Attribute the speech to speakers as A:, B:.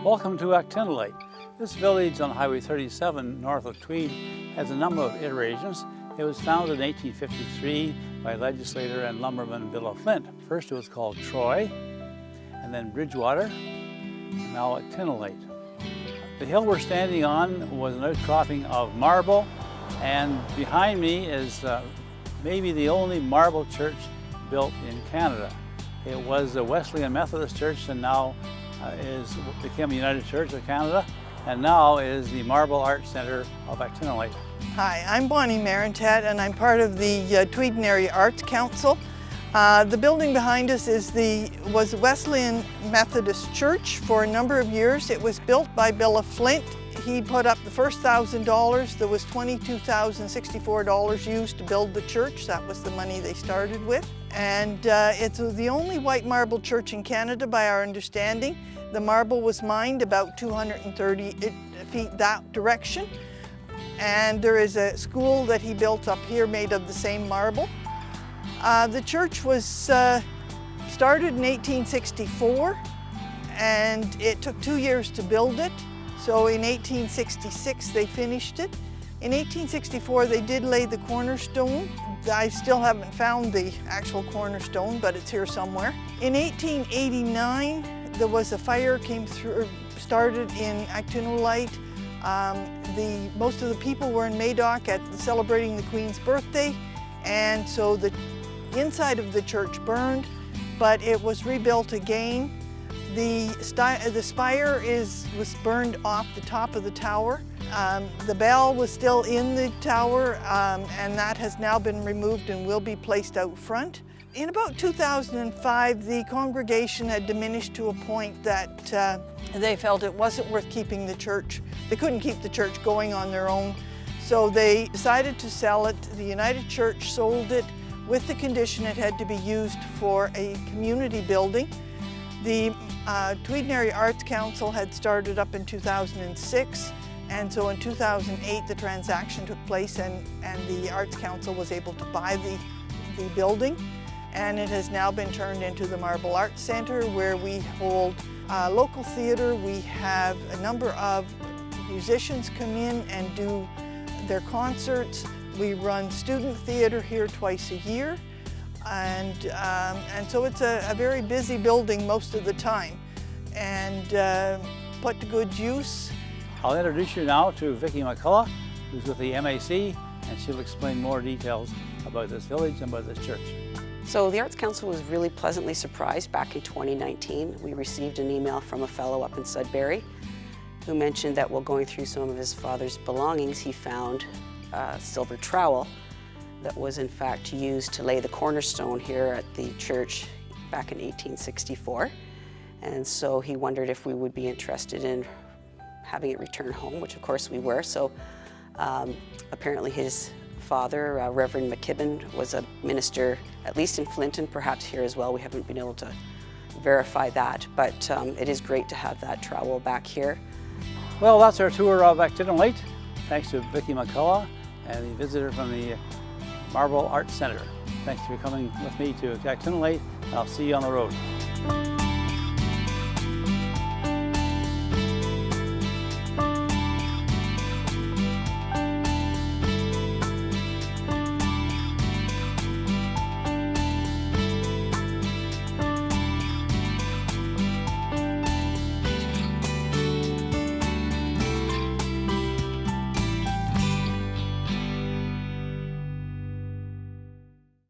A: Welcome to Actinolite. This village on Highway 37 north of Tweed has a number of iterations. It was founded in 1853 by legislator and lumberman Billa Flint. First it was called Troy, and then Bridgewater, and now Actinolite. The hill we're standing on was an outcropping of marble, and behind me is maybe the only marble church built in Canada. It was a Wesleyan Methodist church and now became a United Church of Canada, and now is the Marble Arts Centre of Actinolite.
B: Hi, I'm Bonnie Marentat and I'm part of the Tweed Area Arts Council. The building behind us was Wesleyan Methodist Church for a number of years. It was built by Billa Flint. He put up the first $1,000. There was $22,064 used to build the church. That was the money they started with. And it's the only white marble church in Canada by our understanding. The marble was mined about 230 feet that direction. And there is a school that he built up here made of the same marble. The church was started in 1864, and it took 2 years to build it. So in 1866 they finished it. In 1864 they did lay the cornerstone. I still haven't found the actual cornerstone, but it's here somewhere. In 1889 there was a fire started in Actinolite. Most of the people were in Madoc celebrating the Queen's birthday, and so the inside of the church burned, but it was rebuilt again. The spire was burned off the top of the tower. The bell was still in the tower, and that has now been removed and will be placed out front. In about 2005, the congregation had diminished to a point that they felt it wasn't worth keeping the church. They couldn't keep the church going on their own, so they decided to sell it. The United Church sold it with the condition it had to be used for a community building. The Tweed Area Arts Council had started up in 2006, and so in 2008 the transaction took place, and the Arts Council was able to buy the building, and it has now been turned into the Marble Arts Centre, where we hold local theatre. We have a number of musicians come in and do their concerts. We run student theatre here twice a year, and so it's a very busy building most of the time, and put to good use.
A: I'll introduce you now to Vicki McCullough, who's with the MAC, and she'll explain more details about this village and about this church.
C: So the Arts Council was really pleasantly surprised back in 2019. We received an email from a fellow up in Sudbury who mentioned that while going through some of his father's belongings, he found a silver trowel that was in fact used to lay the cornerstone here at the church back in 1864. And so he wondered if we would be interested in having it returned home, which of course we were. So apparently his father, Reverend McKibben, was a minister, at least in Flint and perhaps here as well. We haven't been able to verify that, but it is great to have that trowel back here.
A: Well, that's our tour of Actinolite. Thanks to Vicki McCullough and the visitor from the Marble Arts Centre. Thanks for coming with me to Actinolite, and I'll see you on the road.